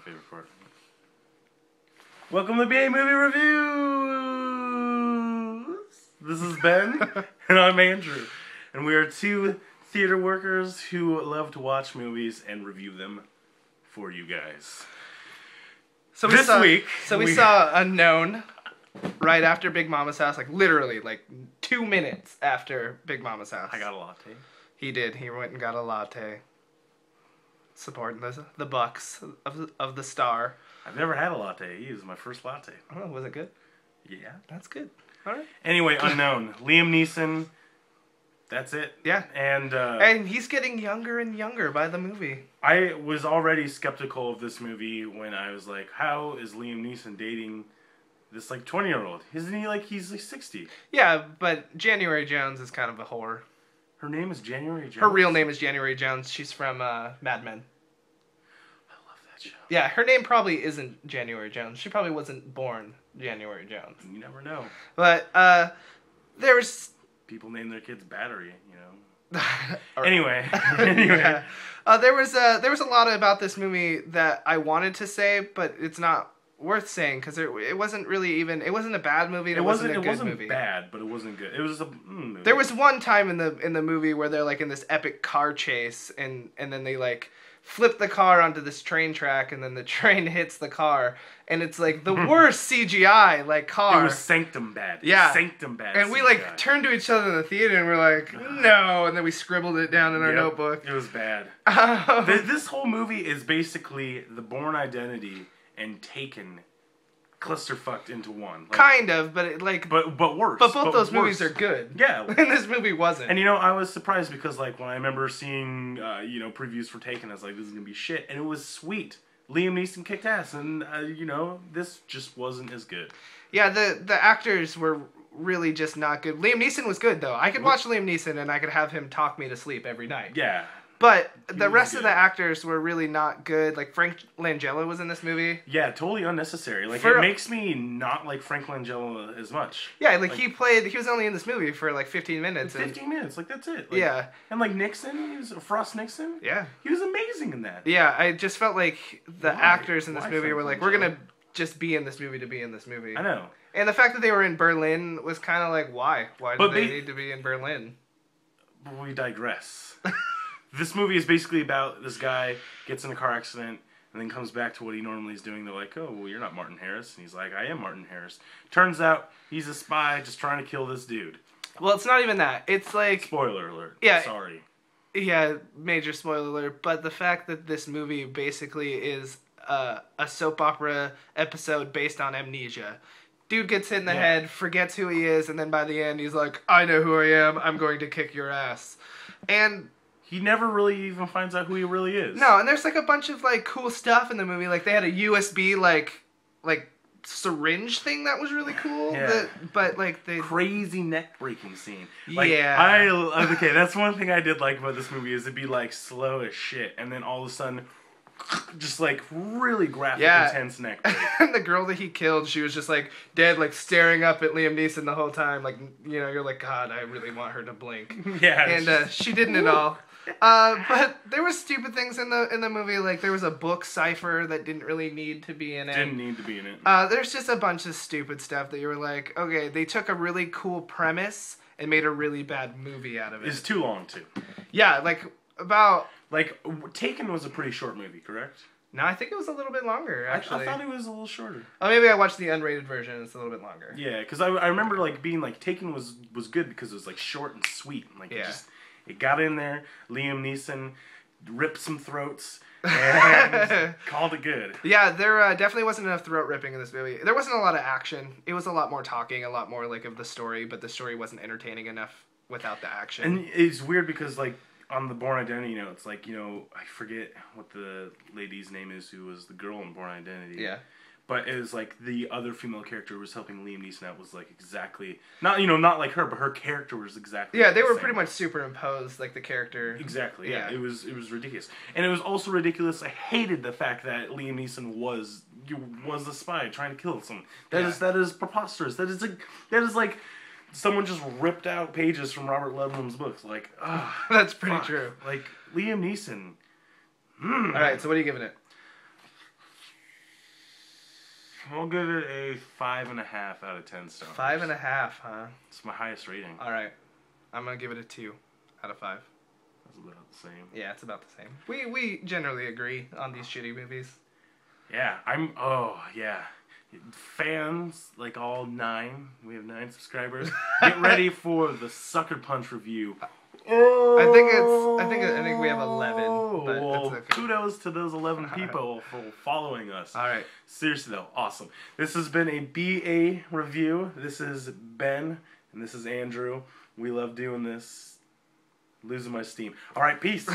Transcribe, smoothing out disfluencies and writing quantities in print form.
favorite part. Welcome to BA Movie Reviews! This is Ben, and I'm Andrew. And we are two theater workers who love to watch movies and review them for you guys. So we saw Unknown right after Big Mama's House, like literally like 2 minutes after Big Mama's House. I got a latte. He did. He went and got a latte. Supporting the Bucks of the Star. I've never had a latte. It was my first latte. Oh, was it good? Yeah. That's good. All right. Anyway, Unknown. Liam Neeson. That's it. Yeah. And he's getting younger and younger by the movie. I was already skeptical of this movie when I was like, how is Liam Neeson dating this like 20-year-old? Isn't he like he's like 60? Yeah, but January Jones is kind of a whore. Her name is January Jones? Her real name is January Jones. She's from Mad Men. I love that show. Yeah, her name probably isn't January Jones. She probably wasn't born January Jones. You never know. But there's... People name their kids Battery, you know. Right. Anyway. Yeah. There was a lot about this movie that I wanted to say, but it's not worth saying because it wasn't really even. It wasn't a bad movie. And it wasn't a good movie. It wasn't bad, but it wasn't good. It was a movie. There was one time in the movie where they're like in this epic car chase, and then they like flip the car onto this train track, and then the train hits the car, and it's like the worst CGI like car. It was sanctum bad. Yeah, sanctum bad. And we like turned to each other in the theater, and we're like, no, and then we scribbled it down in our notebook. It was bad. This whole movie is basically The Bourne Identity and Taken clusterfucked into one. Like, kind of, but it, like... But worse. But both those movies are good. Yeah. And this movie wasn't. And, you know, I was surprised because, like, when I remember seeing, previews for Taken, I was like, this is going to be shit. And it was sweet. Liam Neeson kicked ass. And, this just wasn't as good. Yeah, the actors were really just not good. Liam Neeson was good, though. I could watch Liam Neeson and I could have him talk me to sleep every night. Yeah. But the rest of the actors were really not good. Like, Frank Langella was in this movie. Yeah, totally unnecessary. Like, it makes me not like Frank Langella as much. Yeah, like he was only in this movie for, like, 15 minutes. 15 minutes, like, that's it. Like, yeah. And, like, Nixon, he was Frost Nixon. Yeah. He was amazing in that. Yeah, I just felt like the actors in this movie were like, we're going to just be in this movie to be in this movie. I know. And the fact that they were in Berlin was kind of like, why? Why did they need to be in Berlin? But we digress. This movie is basically about this guy gets in a car accident and then comes back to what he normally is doing. They're like, oh, well, you're not Martin Harris. And he's like, I am Martin Harris. Turns out he's a spy just trying to kill this dude. Well, it's not even that. It's like... Spoiler alert. Yeah. Sorry. Yeah, major spoiler alert. But the fact that this movie basically is a soap opera episode based on amnesia. Dude gets hit in the head, forgets who he is, and then by the end he's like, I know who I am. I'm going to kick your ass. And... he never really even finds out who he really is. No, and there's like a bunch of like cool stuff in the movie. Like they had a USB like syringe thing that was really cool. Yeah. But like the crazy neck breaking scene. Like, yeah. Okay, that's one thing I did like about this movie is it'd be like slow as shit, and then all of a sudden, just like really graphic, intense neck break. And the girl that he killed, she was just like dead, like staring up at Liam Neeson the whole time. Like, you know, you're like, God, I really want her to blink. Yeah. And she didn't at all. But there was stupid things in the movie. Like there was a book cipher that didn't really need to be in it. Didn't need to be in it. There's just a bunch of stupid stuff that you were like, okay, they took a really cool premise and made a really bad movie out of it. It's too long too. Yeah, Taken was a pretty short movie, correct? No, I think it was a little bit longer, actually. I thought it was a little shorter. Oh, maybe I watched the unrated version. It's a little bit longer. Yeah, because I remember like being like Taken was good because it was like short and sweet. Like it got in there. Liam Neeson ripped some throats and called it good. Yeah, there definitely wasn't enough throat ripping in this movie. There wasn't a lot of action. It was a lot more talking, a lot more like of the story, but the story wasn't entertaining enough without the action. And it's weird because like on the Bourne Identity, you know, it's like, you know, I forget what the lady's name is who was the girl in Bourne Identity. Yeah. But it was like the other female character who was helping Liam Neeson out was like exactly not like her, but her character was exactly they were same. Pretty much superimposed like the character. Exactly. Yeah. It was ridiculous, and it was also ridiculous. I hated the fact that Liam Neeson was a spy trying to kill someone. That is preposterous. That is like someone just ripped out pages from Robert Ludlum's books. Like, that's pretty true. Like Liam Neeson. All right. So what are you giving it? I'll give it a 5.5 out of 10 stars. 5.5, huh? It's my highest rating. All right. I'm gonna give it a 2 out of 5. That's about the same. Yeah, it's about the same. We generally agree on these shitty movies. Yeah, oh, yeah. Fans, like all 9, we have 9 subscribers. Get ready for the Sucker Punch review. I think we have 11. But Well, that's okay. kudos to those 11 people for following us. All right. Seriously though, awesome. This has been a BA review. This is Ben, and this is Andrew. We love doing this. Losing my steam. All right, peace.